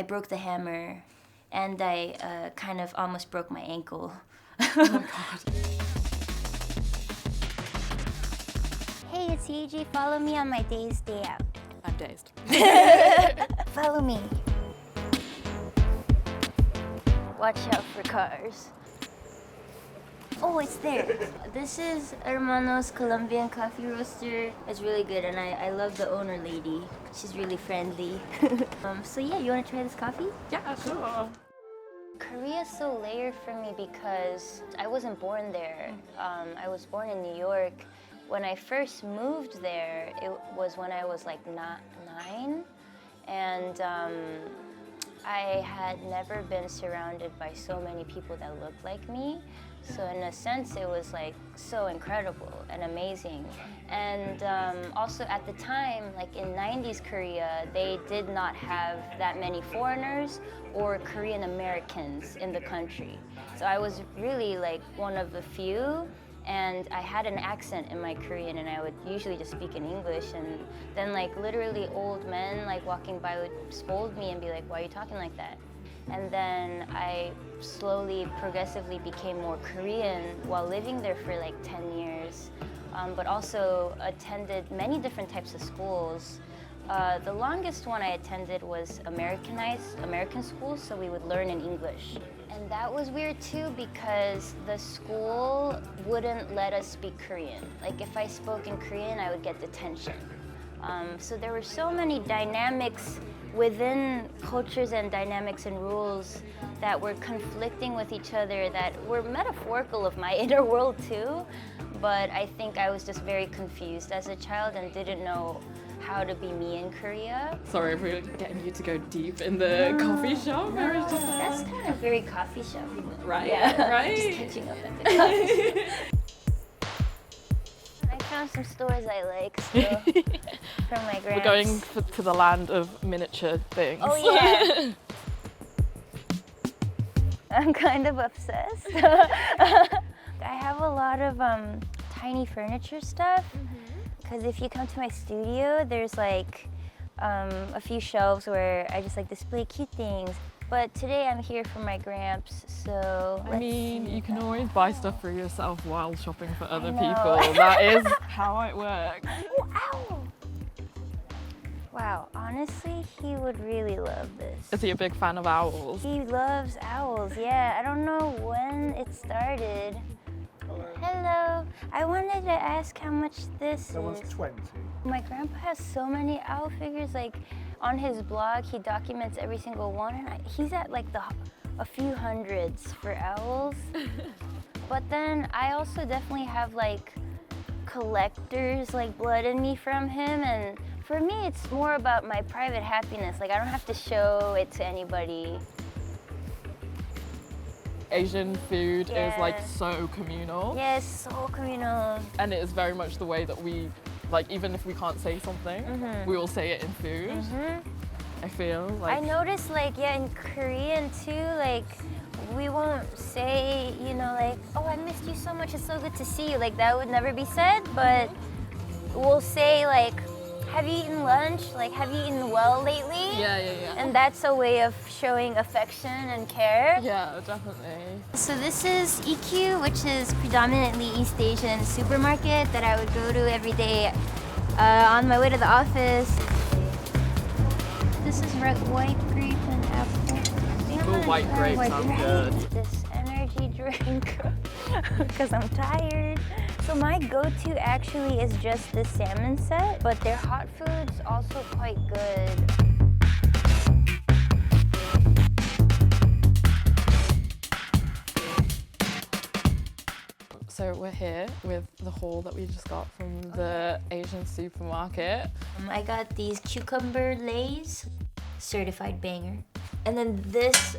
I broke the hammer, and I kind of almost broke my ankle. Oh my god. Hey, it's Yaeji. Follow me on my Dazed Day Out. I'm dazed. Follow me. Watch out for cars. Oh, it's there. This is Hermano's Colombian coffee roaster. It's really good, and I love the owner lady. She's really friendly. So yeah, you want to try this coffee? Yeah, sure. Korea's so layered for me because I wasn't born there. I was born in New York. When I first moved there, it was when I was like 9, and I had never been surrounded by so many people that looked like me. So in a sense, it was like so incredible and amazing. And also at the time, like in 90s Korea, they did not have that many foreigners or Korean Americans in the country. So I was really like one of the few, and I had an accent in my Korean, and I would usually just speak in English, and then like literally old men like walking by would scold me and be like, why are you talking like that? And then I slowly, progressively became more Korean while living there for like 10 years, but also attended many different types of schools. The longest one I attended was American schools, so we would learn in English. And that was weird too because the school wouldn't let us speak Korean. Like if I spoke in Korean, I would get detention. So there were so many dynamics within cultures and dynamics and rules that were conflicting with each other that were metaphorical of my inner world too. But I think I was just very confused as a child and didn't know how to be me in Korea. Sorry if we're getting you to go deep in the coffee shop. No, that's kind of very coffee shop. Right, Yeah. right. Just catching up at the coffee shop. I found some stores I like still from my grandma. We're going to the land of miniature things. Oh yeah. I'm kind of obsessed. I have a lot of tiny furniture stuff. Because if you come to my studio, there's like a few shelves where I just like display cute things. But today I'm here for my gramps, so I mean, you can always buy stuff for yourself while shopping for other know. people. That is how it works. Oh, ow! Wow, honestly, he would really love this. Is he a big fan of owls? He loves owls, yeah. I don't know when it started. Hello. I wanted to ask how much this That one's is. 20. My grandpa has so many owl figures. Like on his blog, he documents every single one, and he's at like a few hundreds for owls. But then I also definitely have like collector's like blood in me from him, and for me, it's more about my private happiness. Like I don't have to show it to anybody. Asian food is like Yeah. so communal. Yes, so communal. And it is very much the way that we, like, even if we can't say something, we will say it in food. I feel like. I noticed like, yeah, in Korean too, like we won't say, you know, like, oh, I missed you so much, it's so good to see you. Like that would never be said, but we'll say like, have you eaten lunch? Like, have you eaten well lately? Yeah. And that's a way of showing affection and care. Yeah, definitely. So this is EQ, which is predominantly East Asian supermarket that I would go to every day on my way to the office. This is red, white grape and apple. Ooh, white grape sounds good. This energy drink because I'm tired. So my go-to actually is just the salmon set, but their hot food's also quite good. So we're here with the haul that we just got from the Asian supermarket. I got these cucumber lays, certified banger. And then this,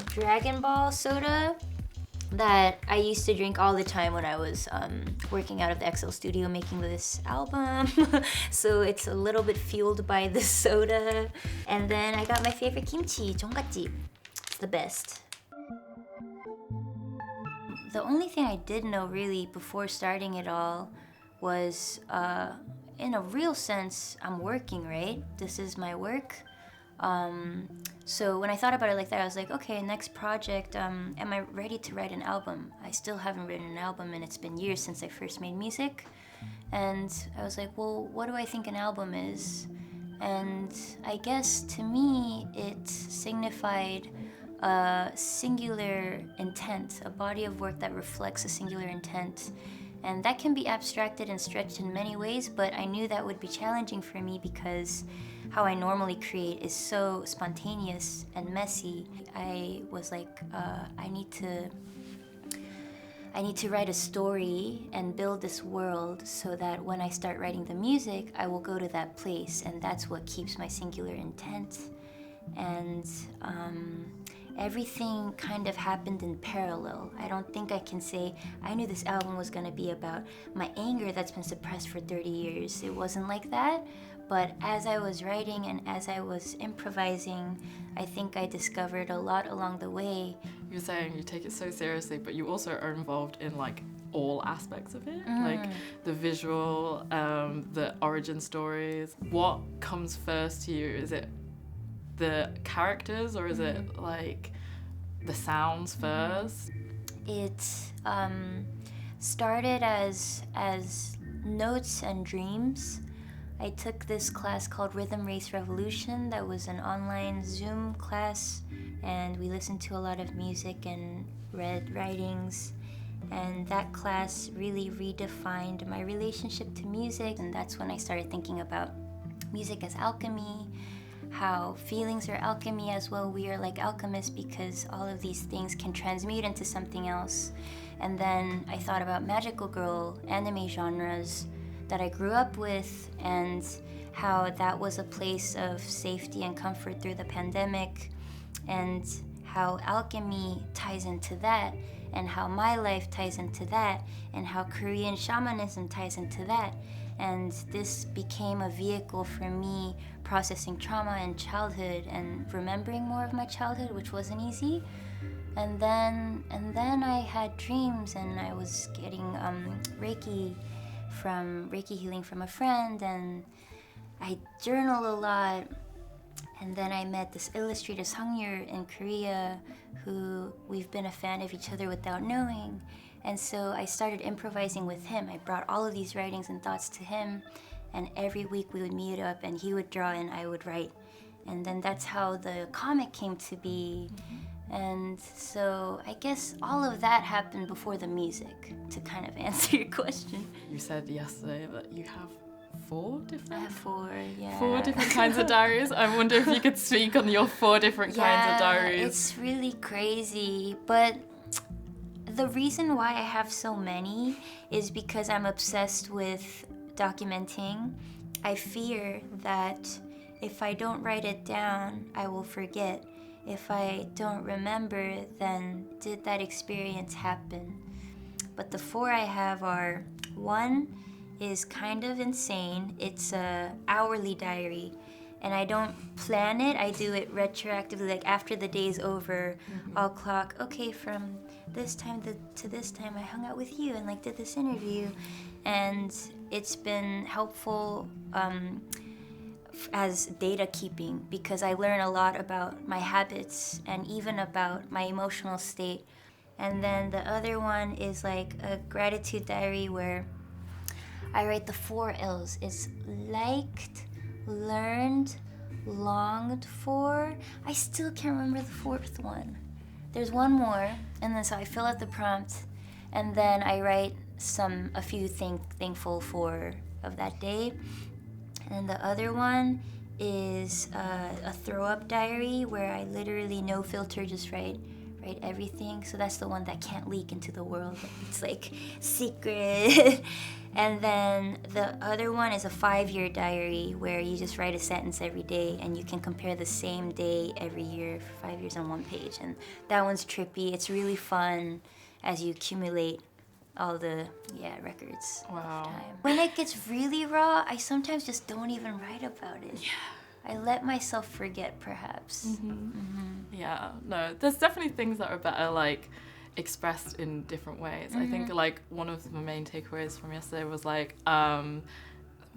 Dragon Ball soda that I used to drink all the time when I was working out of the XL studio making this album. So it's a little bit fueled by the soda. And then I got my favorite kimchi, jonggatjip. It's the best. The only thing I did know really before starting it all was, in a real sense, I'm working, right? This is my work. So when I thought about it like that, I was like, okay, next project, am I ready to write an album? I still haven't written an album, and it's been years since I first made music. And I was like, well, what do I think an album is? And I guess to me, it signified a singular intent, a body of work that reflects a singular intent. And that can be abstracted and stretched in many ways, but I knew that would be challenging for me because how I normally create is so spontaneous and messy. I was like, I need to write a story and build this world so that when I start writing the music, I will go to that place, and that's what keeps my singular intent. And everything kind of happened in parallel. I don't think I can say I knew this album was going to be about my anger that's been suppressed for 30 years. It wasn't like that. But as I was writing and as I was improvising, I think I discovered a lot along the way. You're saying you take it so seriously, but you also are involved in like all aspects of it, like the visual, the origin stories. What comes first to you? Is it the characters, or is it like the sounds first? It started as notes and dreams. I took this class called Rhythm Race Revolution that was an online Zoom class, and we listened to a lot of music and read writings, and that class really redefined my relationship to music. And that's when I started thinking about music as alchemy, how feelings are alchemy as well. We are like alchemists because all of these things can transmute into something else. And then I thought about magical girl anime genres that I grew up with, and how that was a place of safety and comfort through the pandemic, and how alchemy ties into that, and how my life ties into that, and how Korean shamanism ties into that. And this became a vehicle for me processing trauma and childhood and remembering more of my childhood, which wasn't easy. And then I had dreams, and I was getting Reiki healing from a friend, and I journal a lot. And then I met this illustrator Sangyeol in Korea, who we've been a fan of each other without knowing. And so I started improvising with him. I brought all of these writings and thoughts to him, and every week we would meet up and he would draw and I would write. And then that's how the comic came to be. And so I guess all of that happened before the music, to kind of answer your question. You said yesterday that you have four different... I have four, yeah. 4 different kinds of diaries. I wonder if you could speak on your 4 different kinds of diaries. It's really crazy, but the reason why I have so many is because I'm obsessed with documenting. I fear that if I don't write it down, I will forget. If I don't remember, then did that experience happen? But the 4 I have are, 1 is kind of insane. It's a hourly diary, and I don't plan it. I do it retroactively, like after the day's over, I'll clock, okay, from this time to this time I hung out with you and like did this interview. And it's been helpful as data keeping, because I learn a lot about my habits and even about my emotional state. And then the other one is like a gratitude diary where I write the 4 L's. It's liked, learned, longed for. I still can't remember the 4th one. There's one more, and then so I fill out the prompt, and then I write a few thankful for of that day. And the other one is a throw-up diary where I literally no filter, just write everything. So that's the one that can't leak into the world. It's like secret. And then the other one is a 5-year diary where you just write a sentence every day and you can compare the same day every year for 5 years on one page. And that one's trippy. It's really fun as you accumulate all the records. Wow. Of time. When it gets really raw, I sometimes just don't even write about it. Yeah. I let myself forget, perhaps. Yeah, no, there's definitely things that are better like expressed in different ways. I think like one of the main takeaways from yesterday was like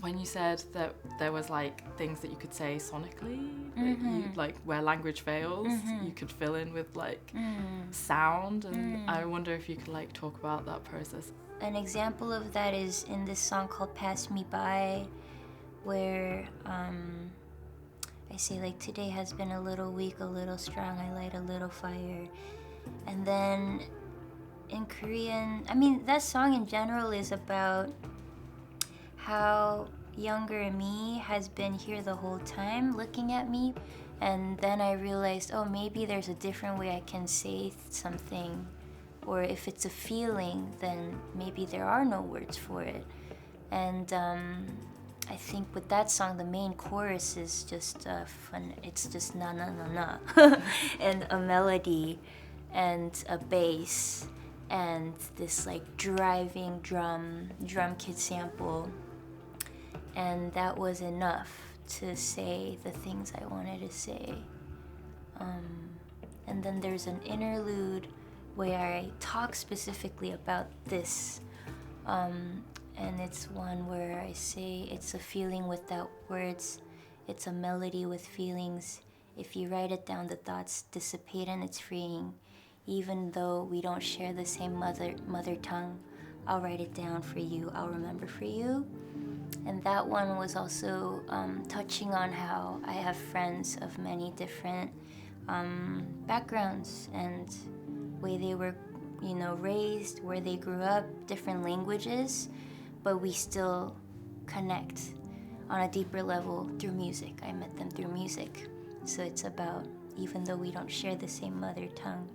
when you said that there was like things that you could say sonically, that you, like where language fails, you could fill in with like sound, and I wonder if you could like talk about that process. An example of that is in this song called Pass Me By, where I say like, today has been a little weak, a little strong, I light a little fire. And then in Korean, I mean, that song in general is about how younger me has been here the whole time looking at me. And then I realized, oh, maybe there's a different way I can say something. Or if it's a feeling, then maybe there are no words for it. And I think with that song, the main chorus is just fun. It's just na na na na, and a melody, and a bass, and this like driving drum kit sample, and that was enough to say the things I wanted to say. And then there's an interlude where I talk specifically about this. And it's one where I say it's a feeling without words, it's a melody with feelings. If you write it down, the thoughts dissipate and it's freeing. Even though we don't share the same mother tongue, I'll write it down for you, I'll remember for you. And that one was also touching on how I have friends of many different backgrounds and way they were, raised, where they grew up, different languages, but we still connect on a deeper level through music. I met them through music. So it's about, even though we don't share the same mother tongue,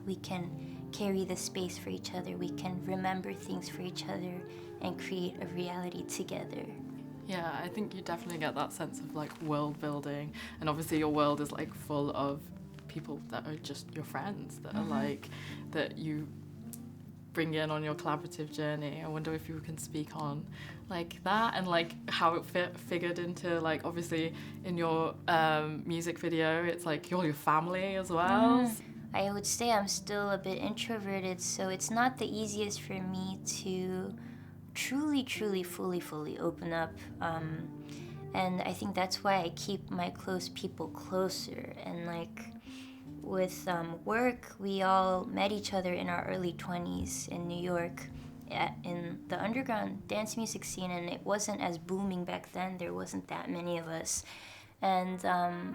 we can carry the space for each other, we can remember things for each other and create a reality together. Yeah, I think you definitely get that sense of like world building, and obviously your world is like full of people that are just your friends, that are like, that you bring in on your collaborative journey. I wonder if you can speak on like that and like how it figured into like, obviously in your music video, it's like you're your family as well. I would say I'm still a bit introverted, so it's not the easiest for me to truly, fully open up. And I think that's why I keep my close people closer. And like with work, we all met each other in our early 20s in New York in the underground dance music scene, and it wasn't as booming back then. There wasn't that many of us. And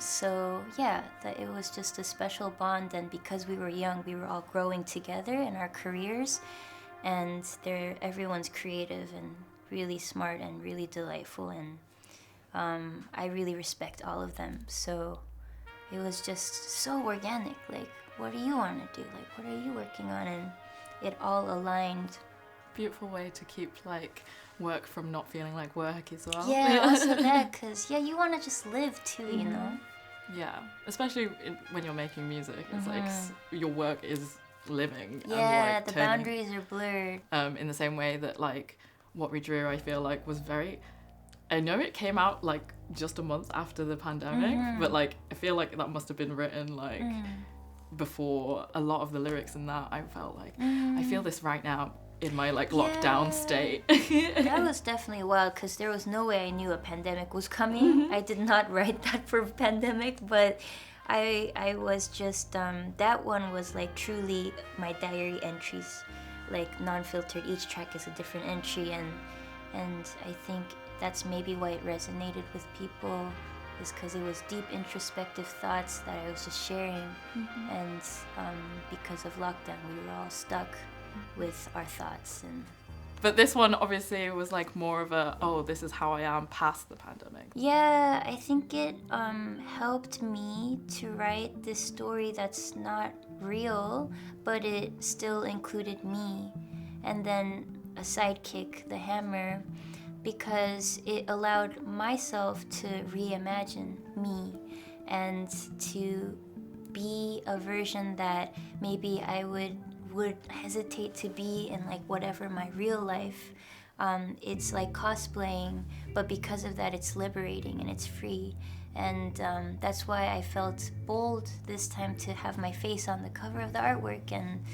so yeah, it was just a special bond, and because we were young, we were all growing together in our careers, and everyone's creative and really smart and really delightful, and I really respect all of them. So it was just so organic, like, what do you want to do? Like, what are you working on? And it all aligned. Beautiful way to keep like work from not feeling like work as well. Yeah, also that, because you want to just live too, you know? Yeah, especially when you're making music, it's like your work is living. Yeah, and, like, the boundaries are blurred. In the same way that like What We Drew, I feel like was very, I know it came out like just a month after the pandemic, but like I feel like that must have been written like before a lot of the lyrics in that. I felt like I feel this right now in my like lockdown state. That was definitely wild, because there was no way I knew a pandemic was coming. I did not write that for pandemic, but I was just that one was like truly my diary entries, like non-filtered. Each track is a different entry, and I think that's maybe why it resonated with people, is because it was deep introspective thoughts that I was just sharing. And because of lockdown, we were all stuck with our thoughts. But this one obviously was like more of a, oh, this is how I am past the pandemic. Yeah, I think it helped me to write this story that's not real, but it still included me. And then a sidekick, the hammer, because it allowed myself to reimagine me and to be a version that maybe I would hesitate to be in, like, whatever my real life. It's like cosplaying, but because of that, it's liberating and it's free. And that's why I felt bold this time to have my face on the cover of the artwork. And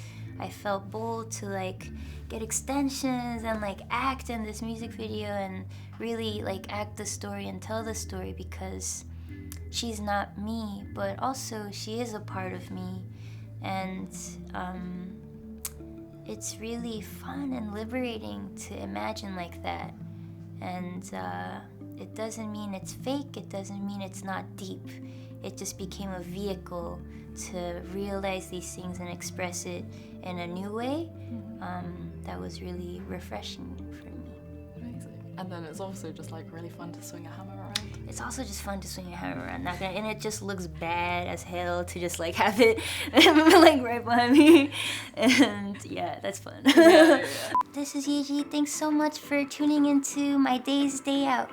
I felt bold to like get extensions and like act in this music video and really like act the story and tell the story, because she's not me, but also she is a part of me. And it's really fun and liberating to imagine like that. And it doesn't mean it's fake, it doesn't mean it's not deep. It just became a vehicle to realize these things and express it in a new way. That was really refreshing for me. Amazing. And then it's also just like really fun to swing a hammer around. It's also just fun to swing a hammer around, and it just looks bad as hell to just like have it like right behind me. And yeah, that's fun. Yeah. This is Yaeji. Thanks so much for tuning into my Dazed Day Out.